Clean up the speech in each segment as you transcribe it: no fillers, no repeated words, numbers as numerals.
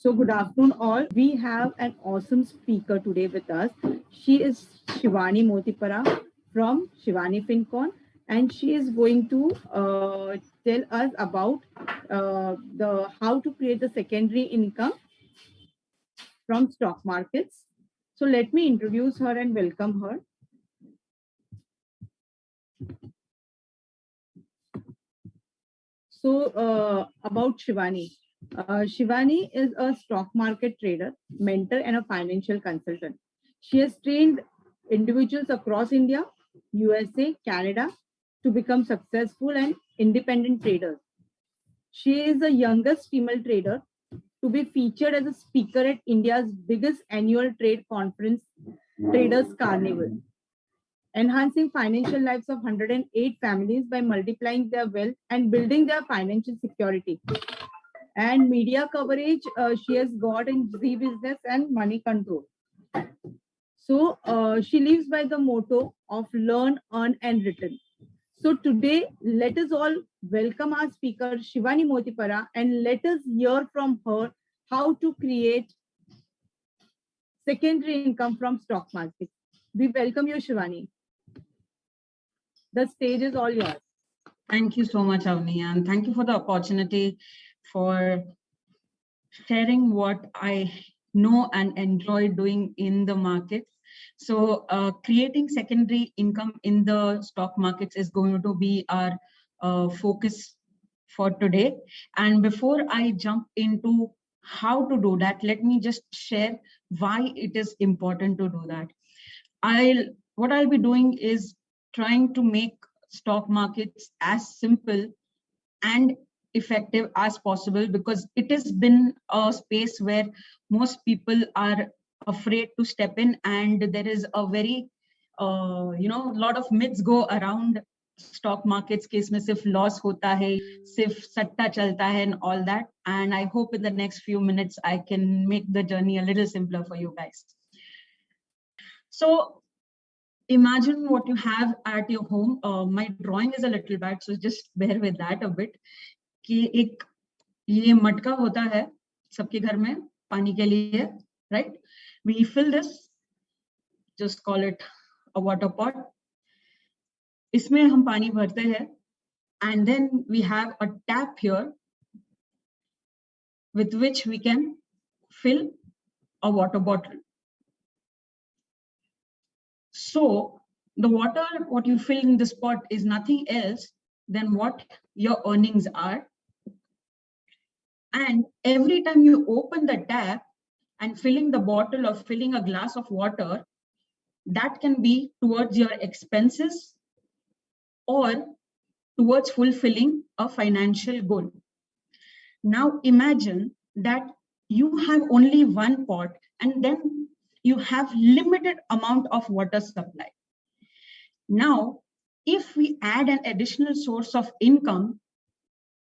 So good afternoon all. We have an awesome speaker today with us. She is Shivani Motipara from Shivani FinCon, and she is going to tell us about the how to create the secondary income from stock markets. So let me introduce her and welcome her. So about Shivani. Shivani is a stock market trader, mentor, and a financial consultant. She has trained individuals across India, USA, Canada to become successful and independent traders. She is the youngest female trader to be featured as a speaker at India's biggest annual trade conference, Traders Carnival, enhancing financial lives of 108 families by multiplying their wealth and building their financial security. And media coverage she has got in Z Business and Money Control. So she lives by the motto of learn, earn, and return. So today, let us all welcome our speaker Shivani Motipara and let us hear from her how to create secondary income from stock market. We welcome you, Shivani. The stage is all yours. Thank you so much, Avni, and thank you for the opportunity for sharing what I know and enjoy doing in the markets. So creating secondary income in the stock markets is going to be our focus for today. And before I jump into how to do that, let me just share why it is important to do that. What I'll be doing is trying to make stock markets as simple and effective as possible, because it has been a space where most people are afraid to step in, and there is a very lot of myths go around stock markets case mein sirf loss hota hai, sirf satta chalta hai, and all that. And I hope in the next few minutes I can make the journey a little simpler for you guys. So imagine what you have at your home. My drawing is a little bad, so just bear with that a bit. कि एक ये मटका होता है सबके घर में पानी के लिए, right? We fill this, just call it a water pot. इसमें हम पानी भरते हैं, and then we have a tap here with which we can fill a water bottle. So the water, what you fill in this pot is nothing else than what your earnings are. And every time you open the tap and filling the bottle or filling a glass of water, that can be towards your expenses or towards fulfilling a financial goal. Now imagine that you have only one pot and then you have limited amount of water supply. Now, if we add an additional source of income,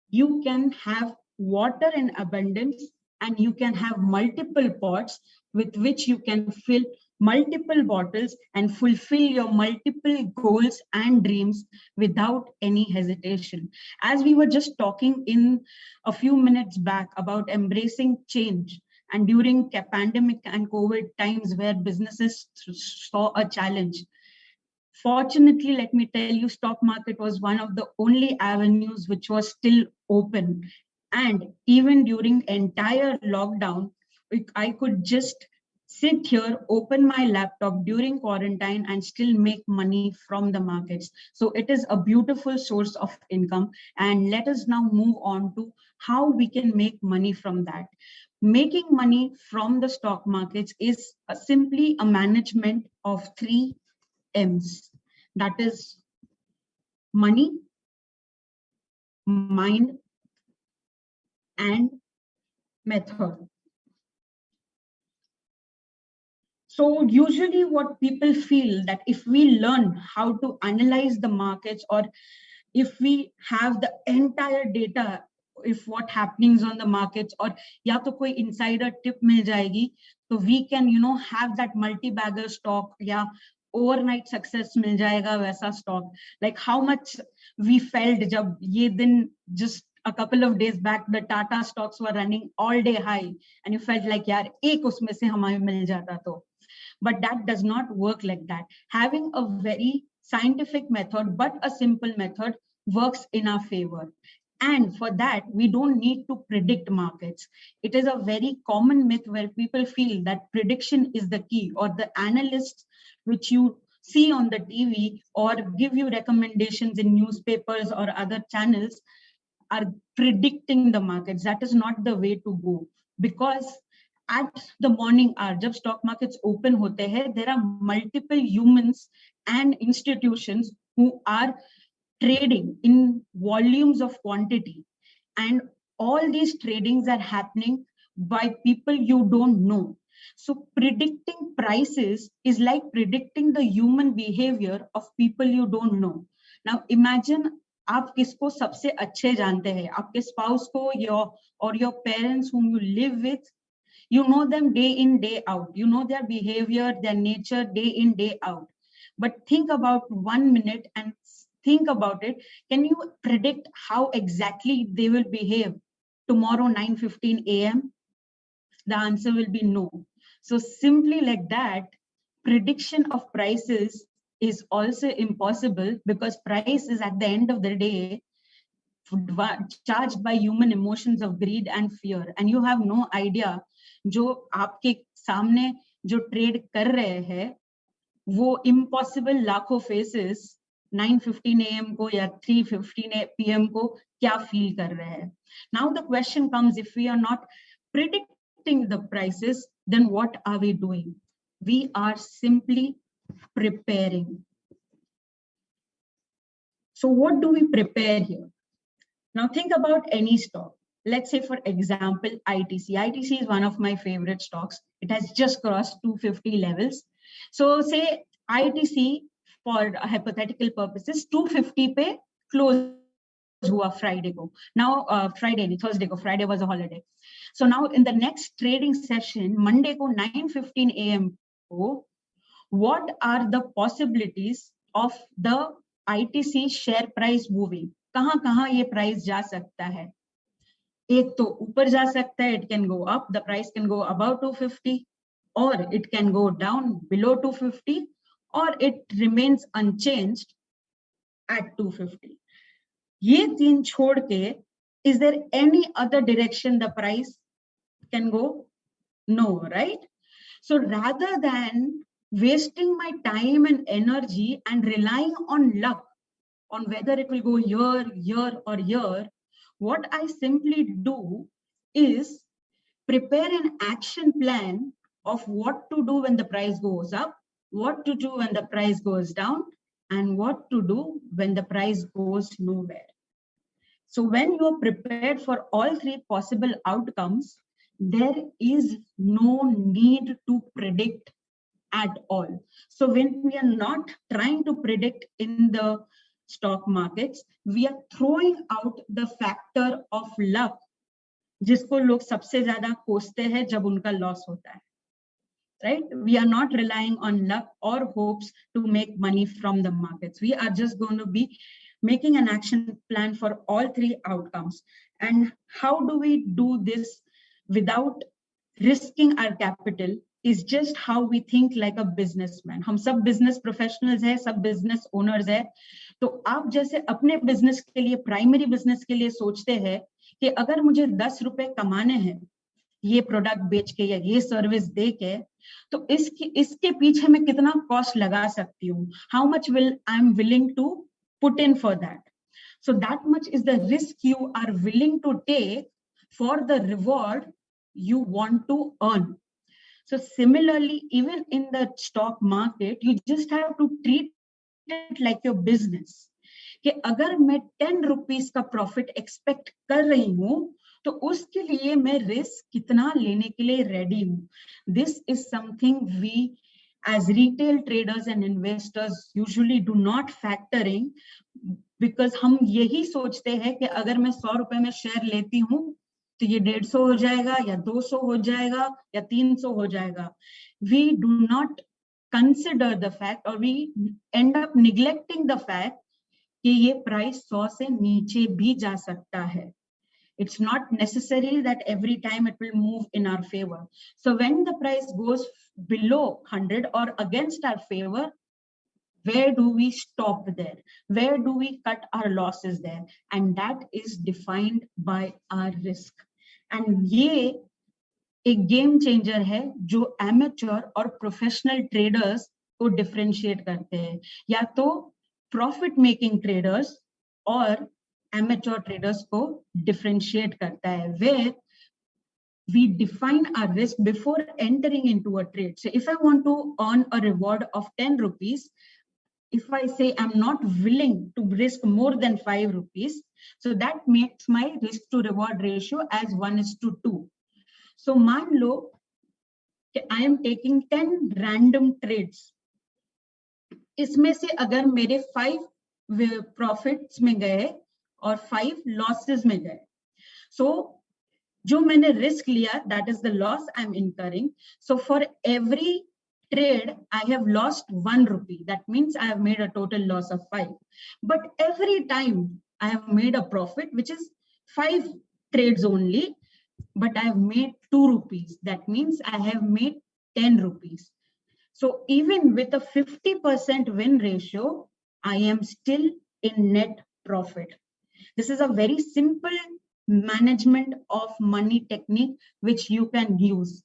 you can have water in abundance, and you can have multiple pots with which you can fill multiple bottles and fulfill your multiple goals and dreams without any hesitation. As we were just talking in a few minutes back about embracing change, and during pandemic and COVID times where businesses saw a challenge, fortunately, let me tell you, stock market was one of the only avenues which was still open. And even during entire lockdown, I could just sit here, open my laptop during quarantine and still make money from the markets. So it is a beautiful source of income. And let us now move on to how we can make money from that. Making money from the stock markets is simply a management of 3 M's. That is money, mind, and method. So usually what people feel that if we learn how to analyze the markets, or if we have the entire data, if what happenings on the markets, or ya to koi insider tip mil jayegi, so we can have that multi-bagger stock, ya overnight success mil jayega waisa stock. Like how much we felt jab ye din just a couple of days back the Tata stocks were running all day high and you felt like yaar ek usme se hame mil jata to. But that does not work like that. Having a very scientific method but a simple method works in our favor. And for that, we don't need to predict markets. It is a very common myth where people feel that prediction is the key, or the analysts which you see on the TV or give you recommendations in newspapers or other channels are predicting the markets. That is not the way to go, because at the morning hour, जब stock markets open होते हैं, there are multiple humans and institutions who are trading in volumes of quantity, and all these tradings are happening by people you don't know. So predicting prices is like predicting the human behavior of people you don't know. Now imagine आप किसको सबसे अच्छे जानते हैं, आपके spouse को or your parents whom you live with. You know them day in, day out. You know their behavior, their nature day in, day out. But think about 1 minute and think about it. Can you predict how exactly they will behave tomorrow 9:15 a.m.? The answer will be no. So simply like that, prediction of prices is also impossible, because price is at the end of the day charged by human emotions of greed and fear, and you have no idea जो आपके सामने जो trade कर रहे हैं वो impossible लाखों faces 9:15 a.m. को या 3:15 p.m. को क्या feel कर रहे हैं. Now the question comes, if we are not predicting the prices, then what are we doing? We are simply preparing. So what do we prepare here? Now think about any stock. Let's say, for example, ITC. ITC is one of my favorite stocks. It has just crossed 250 levels. So say ITC, for hypothetical purposes, 250 पे close हुआ Friday को. Now Thursday को, Friday was a holiday. So now in the next trading session, Monday को 9:15 a.m. को, what are the possibilities of the ITC share price moving? कहाँ ये price जा सकता है? एक तो ऊपर जा सकता है, it can go up, the price can go above 250, or it can go down below 250, or it remains unchanged at 250. ये तीन छोड़ के, is there any other direction the price can go? No, right? So rather than wasting my time and energy and relying on luck, on whether it will go here or here, what I simply do is prepare an action plan of what to do when the price goes up, what to do when the price goes down, and what to do when the price goes nowhere. So when you are prepared for all three possible outcomes, there is no need to predict at all. So when we are not trying to predict in the stock markets, we are throwing out the factor of luck, जिसको लोग सबसे ज्यादा कोसते हैं जब उनका loss होता है. Right? We are not relying on luck or hopes to make money from the markets. We are just going to be making an action plan for all three outcomes. And how do we do this without risking our capital is just how we think like a businessman. हम सब business professionals हैं, सब business owners हैं. तो आप जैसे अपने business के लिए, primary business के लिए सोचते हैं कि अगर मुझे 10 रुपए कमाने हैं ये प्रोडक्ट बेच के या ये सर्विस दे के, तो इसके पीछे मैं कितना कॉस्ट लगा सकती हूँ, how much will I'm willing to put in for that. So that much is the risk you are willing to take for the reward you want to earn. So similarly, even in the stock market, you just have to treat it like your business. कि अगर मैं 10 rupees का profit expect कर रही हूँ, तो उसके लिए मैं risk कितना लेने के लिए ready हूँ. This is something we as retail traders and investors usually do not factor in, because हम यही सोचते हैं कि अगर मैं 100 रुपए में शेयर लेती हूँ तो ये 150 हो जाएगा या 200 हो जाएगा या 300 हो जाएगा. We do not consider the fact, or we end up neglecting the fact कि ये प्राइस 100 से नीचे भी जा सकता है. It's not necessary that every time it will move in our favor. So when the price goes below 100 or against our favor, where do we stop there? Where do we cut our losses there? And that is defined by our risk. And ये एक game changer है जो amateur और professional traders को differentiate करते हैं, या तो प्रॉफिट मेकिंग ट्रेडर्स और एमेच्योर ट्रेडर्स को डिफरेंशिएट करता है, where we define our risk before entering into a trade. So if I want to earn a reward of 10 rupees, if I say I'm not willing to risk more than 5 rupees, so that makes my risk to reward ratio as 1:2. So मान लो कि I am taking 10 random trades. इसमें से अगर मेरे 5 profits में गए और 5 losses में गए, so जो मैंने risk लिया, that is the loss I'm incurring. So for every trade, I have lost 1 rupee. That means I have made a total loss of 5. But every time I have made a profit, which is 5 trades only, but I have made 2 rupees. That means I have made 10 rupees. So even with a 50% win ratio, I am still in net profit. This is a very simple management of money technique which you can use.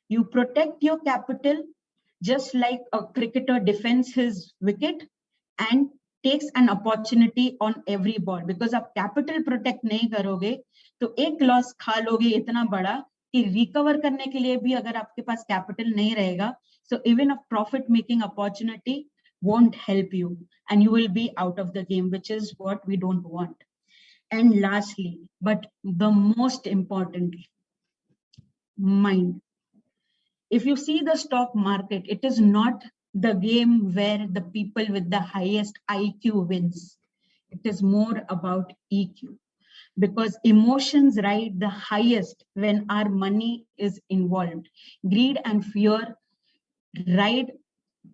You protect your capital just like a cricketer defends his wicket and takes an opportunity on every ball. Because आप capital protect नहीं करोगे तो एक loss खा लोगे इतना बड़ा कि recover करने के लिए भी अगर आपके पास capital नहीं रहेगा, so even a profit making opportunity won't help you and you will be out of the game, which is what we don't want. And lastly, but the most important, mind. If you see the stock market, it is not the game where the people with the highest IQ wins. It is more about EQ, because emotions ride the highest when our money is involved. Greed and fear ride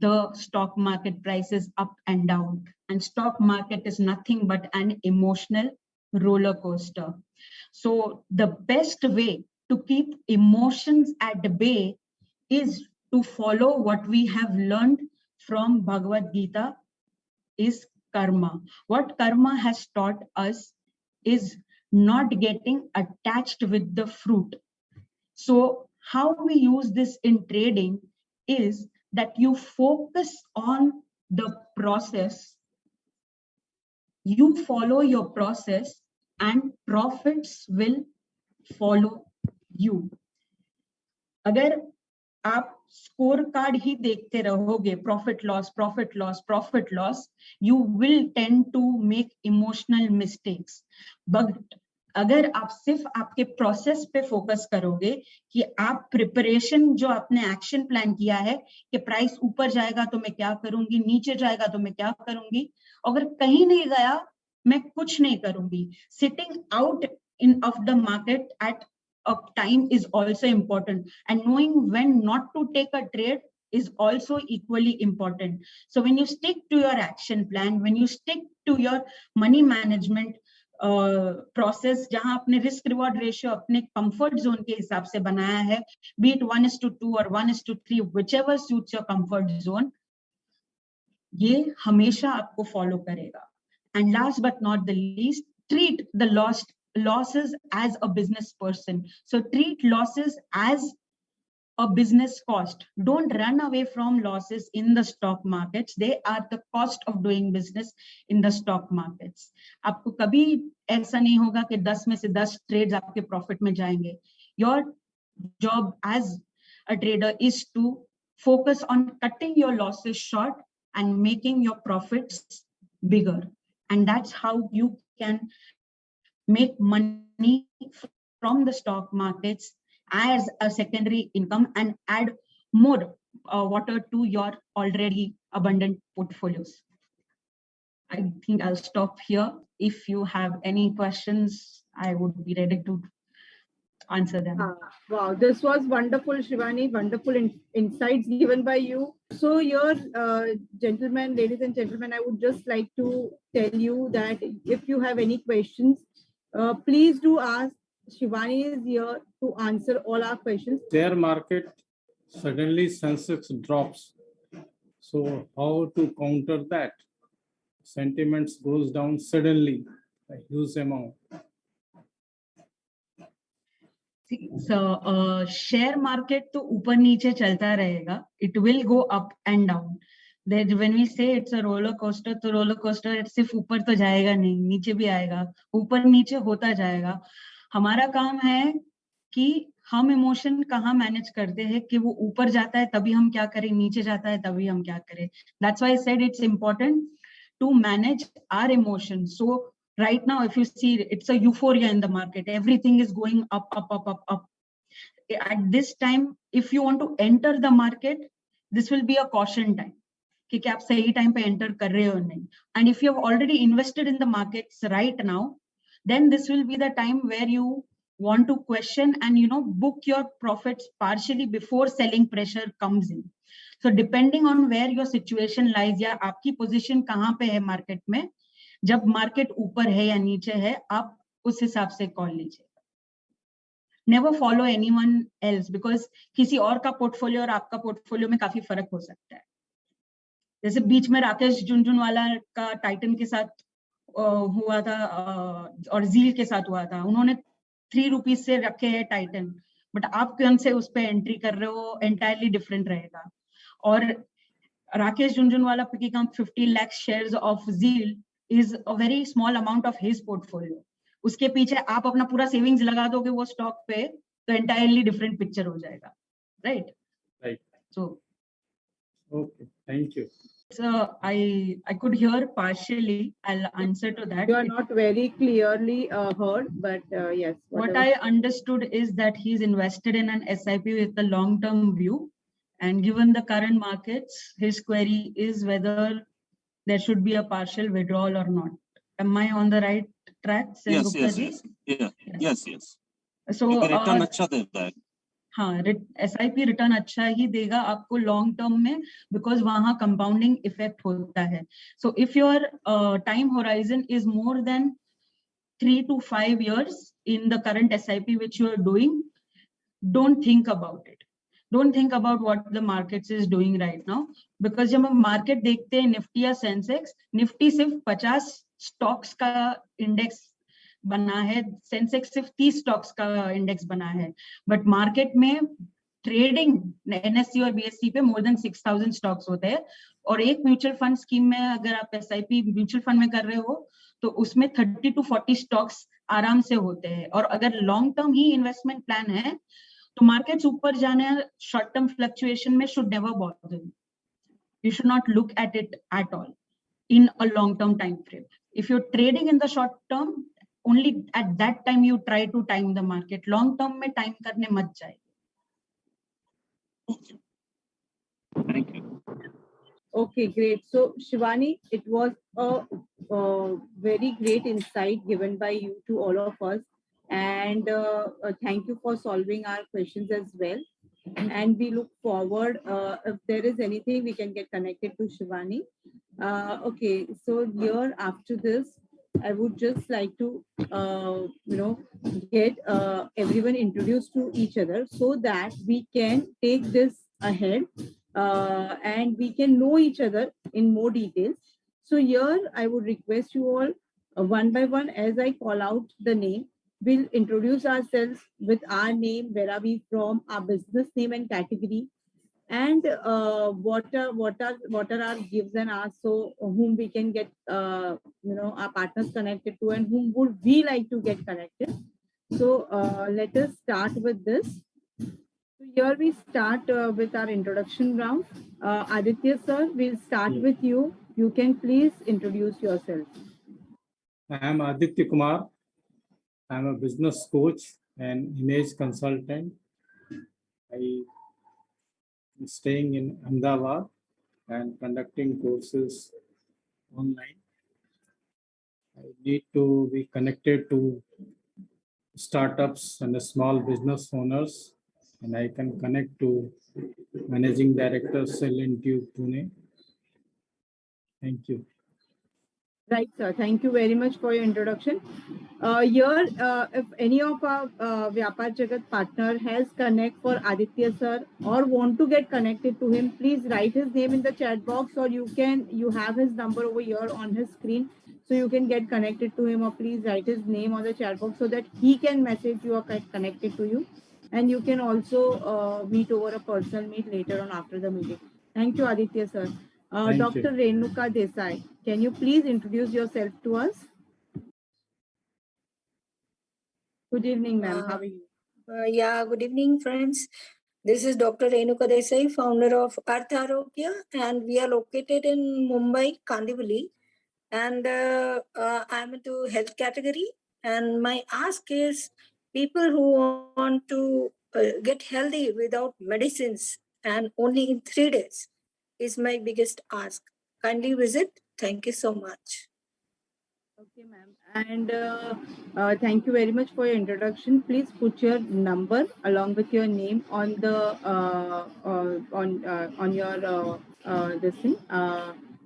the stock market prices up and down, and stock market is nothing but an emotional roller coaster. So the best way to keep emotions at bay is to follow what we have learned from Bhagavad Gita is karma. What karma has taught us is not getting attached with the fruit. So how we use this in trading is that you focus on the process, you follow your process, and profits will follow you. अगर आप score card ही देखते रहोगे, profit loss profit loss profit loss, you will tend to make emotional mistakes. But अगर आप सिर्फ आपके process पे फोकस करोगे कि आप प्रिपरेशन जो आपने एक्शन प्लान किया है कि प्राइस ऊपर जाएगा तो मैं क्या करूंगी, नीचे जाएगा तो मैं क्या करूंगी, अगर कहीं नहीं गया मैं कुछ नहीं करूंगी. Sitting out in of the market at of time is also important, and knowing when not to take a trade is also equally important. So when you stick to your action plan, when you stick to your money management process, जहां आपने risk reward ratio अपने comfort zone के हिसाब से बनाया है, be it 1:2 or 1:3, whichever suits your comfort zone, ये हमेशा आपको follow करेगा. And last but not the least, treat the losses as a business person. So treat losses as a business cost. Don't run away from losses in the stock markets. They are the cost of doing business in the stock markets. आपको कभी ऐसा नहीं होगा कि 10 में से 10 trades आपके profit में जाएंगे. Your job as a trader is to focus on cutting your losses short and making your profits bigger. And that's how you can make money from the stock markets as a secondary income and add more water to your already abundant portfolios. I think I'll stop here. If you have any questions, I would be ready to answer them. Wow, this was wonderful, Shivani. Wonderful insights given by you. So here, gentlemen, ladies and gentlemen, I would just like to tell you that if you have any questions, please do ask Shivani is here to answer all our questions. Share market, suddenly Sensex drops. So how to counter that? Sentiments goes down suddenly, a huge amount. So share market तो ऊपर नीचे चलता रहेगा. It will go up and down. That when we say it's a roller coaster, तो roller coaster सिर्फ ऊपर तो जाएगा नहीं, नीचे भी आएगा, ऊपर नीचे होता जाएगा. हमारा काम है कि हम इमोशन कहाँ मैनेज करते हैं कि वो ऊपर जाता है तभी हम क्या करें, नीचे जाता है तभी हम क्या करें. That's why I said it's important to manage our emotions. So right now, if you see, it's a euphoria in the market. Everything is going up, up, up, up, up. At this time, if you want to enter the market, this will be a caution time. कि क्या आप सही time पे enter कर रहे हो नहीं. And if you have already invested in the markets right now, then this will be the time where you want to question and book your profits partially before selling pressure comes in. So depending on where your situation lies या आपकी position कहाँ पे है market में, जब market ऊपर है या नीचे है, आप उस हिसाब से कॉल लीजिए. Never follow anyone else, because किसी और का पोर्टफोलियो और आपका पोर्टफोलियो में काफी फर्क हो सकता है. जैसे बीच में राकेश झुनझुनवाला का टाइटन के साथ हुआ था और जील के साथ हुआ था. उन्होंने 3 रुपीज से रखे हैं टाइटन, बट आप कौन से उस पर एंट्री कर रहे हो, एंटायरली डिफरेंट रहेगा. और Rakesh Jhunjhunwala picking up 50 lakh shares of ZEEL is a very small amount of his portfolio. उसके पीछे आप अपना पूरा सेविंग्स लगा दोगे वो स्टॉक पे, तो entirely different picture हो जाएगा, right? Right. So, Okay, thank you. So I could hear partially. I'll answer to that. You are not very clearly heard, but yes. What whatever. I understood is that he's invested in an SIP with a long-term view, and given the current markets, his query is whether there should be a partial withdrawal or not. Am I on the right track? Yes, yes, yes. Yeah, yes, yes. So return अच्छा देता है. हाँ, SIP return अच्छा ही देगा आपको long term में, because वहां compounding effect होता है. So if your time horizon is more than 3 to 5 years in the current SIP which you are doing, don't think about it. Don't think about what the markets is doing right now, because जब हम market देखते हैं Nifty या Sensex, Nifty सिर्फ 50 stocks का index बना है, Sensex सिर्फ 30 स्टॉक्स का इंडेक्स बना है. बट मार्केट में ट्रेडिंग NSE और BSE पे मोर देन 6000 स्टॉक्स होते हैं. और एक म्यूचुअल फंड स्कीम में अगर आप SIP म्यूचुअल फंड में कर रहे हो तो उसमें 30 to 40 स्टॉक्स आराम से होते हैं. और अगर लॉन्ग टर्म ही इन्वेस्टमेंट प्लान है तो मार्केट्स ऊपर जाने, शॉर्ट टर्म फ्लक्चुएशन में should never bother you. You should not look at it at all in a long term time frame. If you're trading in the short term, only at that time you try to time the market. Long term में time करने मत जाए. Okay. Thank you. Okay, great. So Shivani, it was a very great insight given by you to all of us, and thank you for solving our questions as well. And we look forward, if there is anything we can get connected to Shivani. Okay, so here after this, I would just like to get everyone introduced to each other so that we can take this ahead and we can know each other in more details. So here I would request you all one by one, as I call out the name, we'll introduce ourselves with our name, where are we from, our business name and category, and what are our gives and asks, so whom we can get our partners connected to, and whom would we like to get connected. So let us start with this. So here we start with our introduction round. Aditya sir, we'll start with you. You can please introduce yourself. I am Aditya Kumar. I am a business coach and image consultant. I am staying in Ahmedabad and conducting courses online. I need to be connected to startups and small business owners, and I can connect to Managing Director Cell Intube Pune. Thank you. Right, sir. Thank you very much for your introduction. Here, if any of our Vyapar Jagat partner has connect for Aditya sir or want to get connected to him, please write his name in the chat box, or you have his number over here on his screen, so you can get connected to him, or please write his name on the chat box so that he can message you or get connected to you, and you can also meet over a personal meet later on after the meeting. Thank you, Aditya sir. Thank Dr. you. Renuka Desai, can you please introduce yourself to us? Good evening, ma'am. How are you? Yeah, good evening, friends. This is Dr. Renuka Desai, founder of Artha Arogya, and we are located in Mumbai, Kandivali. And I'm into health category. And my ask is people who want to get healthy without medicines and only in 3 days is my biggest ask. Kindly visit. Thank you so much. Okay, ma'am. And thank you very much for your introduction. Please put your number along with your name on the on your this thing.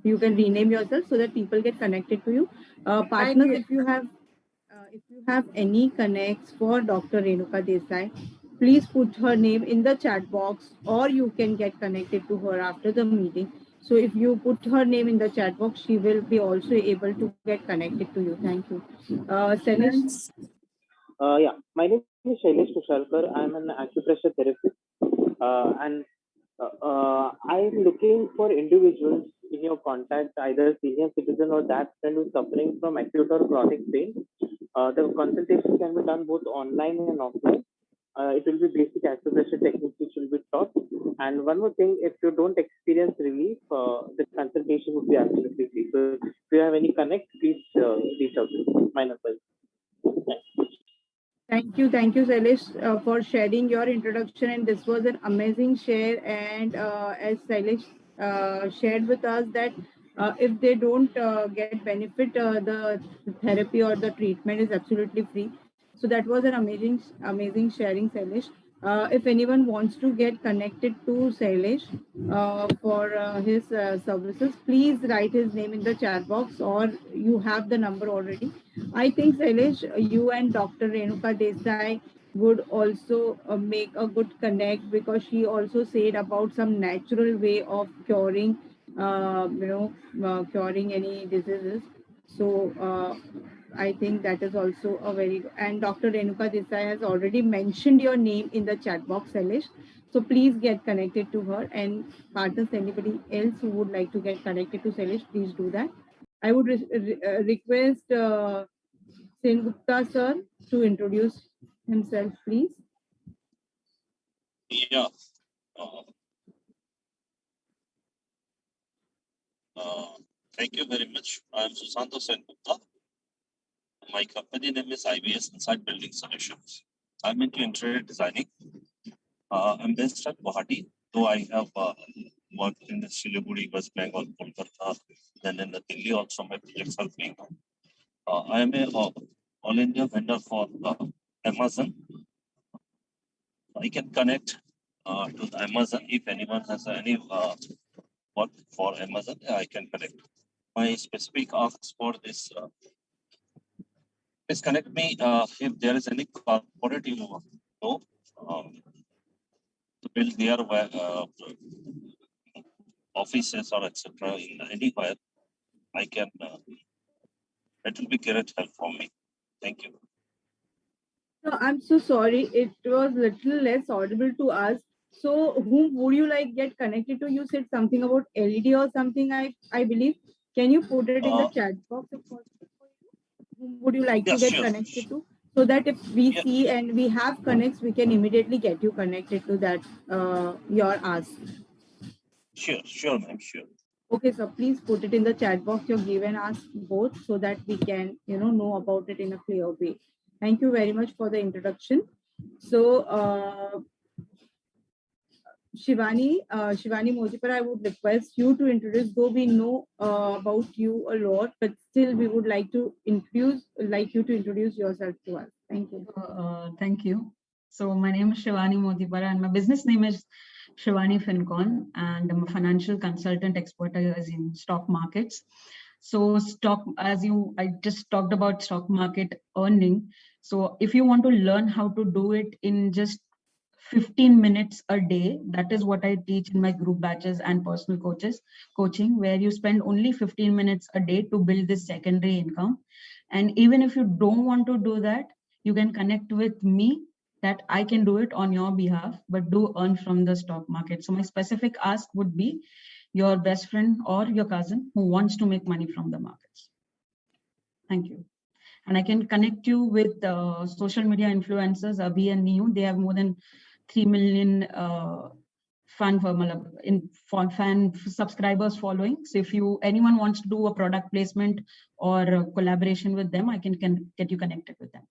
You can rename yourself so that people get connected to you. Partners, if you have any connects for Dr. Renuka Desai, please put her name in the chat box, or you can get connected to her after the meeting. So if you put her name in the chat box, she will be also able to get connected to you. Thank you. Sanish? Friends, Yeah, my name is Shailesh Kushalkar. I'm an acupressure therapist, and I'm looking for individuals in your contact, either senior citizen or that friend who's suffering from acute or chronic pain. The consultation can be done both online and offline. It will be basic acupressure techniques which will be taught. And one more thing, if you don't experience relief, the consultation would be absolutely free. So if you have any connect, please reach out to me. My number is. Thank you, Sailesh, for sharing your introduction. And this was an amazing share. And as Sailesh shared with us that if they don't get benefit, the therapy or the treatment is absolutely free. So that was an amazing sharing, Sailesh. If anyone wants to get connected to Sailesh for his services, please write his name in the chat box, or you have the number already. I think, Sailesh, you and Dr. Renuka Desai would also make a good connect, because she also said about some natural way of curing, curing any diseases. So I think that is also a very good. And Dr. Renuka Desai has already mentioned your name in the chat box, Sailesh. So please get connected to her. And partners, anybody else who would like to get connected to Sailesh, please do that. I would request Sen Gupta sir to introduce himself, please. Yeah. Uh, Thank you very much. I am Susanto Sengupta. My company name is IBS Inside Building Solutions. I'm into interior designing. I'm based at Guwahati, though I have worked in the Siliguri, West Bengal, Kolkata, then in the Delhi also my projects are going on. I am a all India vendor for Amazon. I can connect to the Amazon if anyone has any work for Amazon. I can connect. My specific asks for this. Please connect me if there is any corporate you know to build their offices or etc. in anywhere. I can. It will be great help for me. Thank you. No, I'm so sorry. It was little less audible to us. So whom would you like get connected to? You said something about LED or something, I believe. Can you put it in the chat box if possible for you? Whom would you like to Yes, get sure. connected to? So that if we Yeah, see and we have connects, we can immediately get you connected to that your ask. sure, ma'am, sure. Okay, so please put it in the chat box, your give and ask both, so that we can, know about it in a clear way. Thank you very much for the introduction. So, Shivani Mojipar, I would request you to introduce, though we know about you a lot, but still we would like you to introduce yourself to us. Thank you. Thank you. So my name is Shivani Modibara and my business name is Shivani FinCon, and I'm a financial consultant expert in stock markets. So I just talked about stock market earning. So if you want to learn how to do it in just 15 minutes a day, that is what I teach in my group batches and personal coaching, where you spend only 15 minutes a day to build this secondary income. And even if you don't want to do that, you can connect with me, that I can do it on your behalf, but do earn from the stock market. So my specific ask would be your best friend or your cousin who wants to make money from the markets. Thank you. And I can connect you with social media influencers, Abhi and Niyu. They have more than 3 million fan subscribers following. So if anyone wants to do a product placement or a collaboration with them, I can get you connected with them.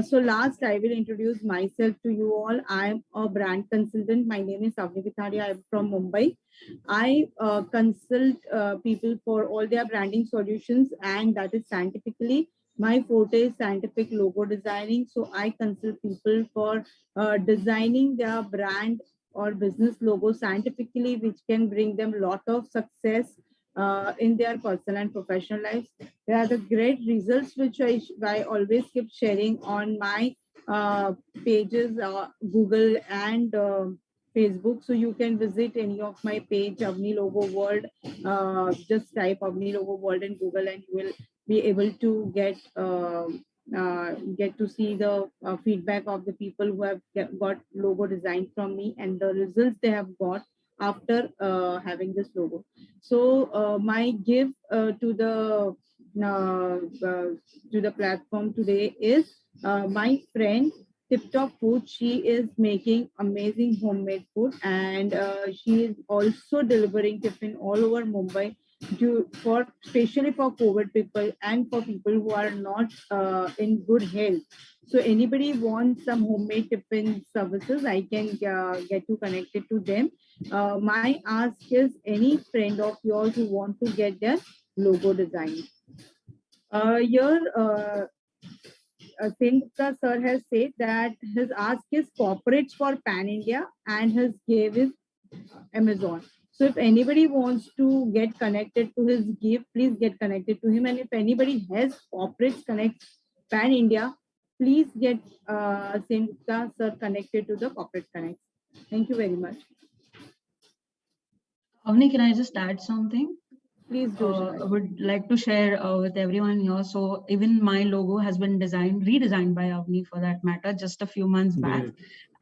So last, I will introduce myself to you all. I'm a brand consultant. My name is Avni Vitharia. I'm from Mumbai. I consult people for all their branding solutions, and that is scientifically. My forte is scientific logo designing. So I consult people for designing their brand or business logo scientifically, which can bring them a lot of success in their personal and professional lives. There are the great results which I always keep sharing on my pages, Google and Facebook. So you can visit any of my page, Avni Logo World. Just type Avni Logo World in Google, and you will be able to get to see the feedback of the people who have got logo designed from me and the results they have got after having this logo. So my gift to the platform today is my friend Tip Top Food. She is making amazing homemade food, and she is also delivering tiffin all over Mumbai especially for COVID people and for people who are not in good health. So anybody wants some homemade tiffin services, I can get you connected to them. My ask is any friend of yours who want to get their logo designed. Here, Singh sir has said that his ask is corporates for Pan India and his give is Amazon. So if anybody wants to get connected to his gift, please get connected to him. And if anybody has corporates connect Pan India, please get Singh sir connected to the corporate connect. Thank you very much. Avni, can I just add something? Please do. I would like to share with everyone here. So even my logo has been redesigned by Avni for that matter, just a few months back.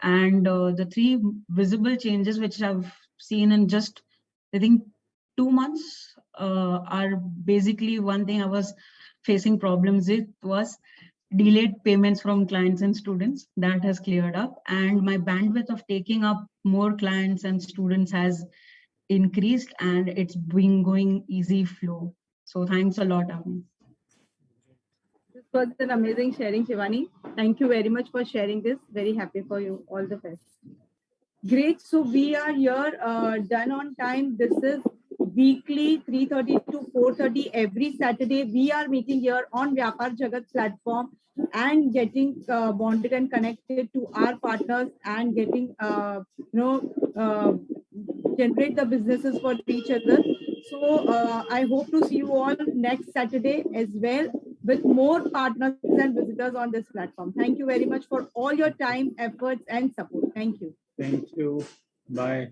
And the 3 visible changes which I've seen in just, I think, 2 months are basically one thing I was facing problems with was delayed payments from clients and students. That has cleared up. And my bandwidth of taking up more clients and students has increased, and it's been going easy flow. So thanks a lot, Avni. This was an amazing sharing, Shivani. Thank you very much for sharing this. Very happy for you. All the best. Great. So we are here done on time. This is weekly 3:30 to 4:30 every Saturday. We are meeting here on Vyapar Jagat platform and getting bonded and connected to our partners and getting generate the businesses for each other. So I hope to see you all next Saturday as well with more partners and visitors on this platform. Thank you very much for all your time, efforts, and support. Thank you. Thank you. Bye.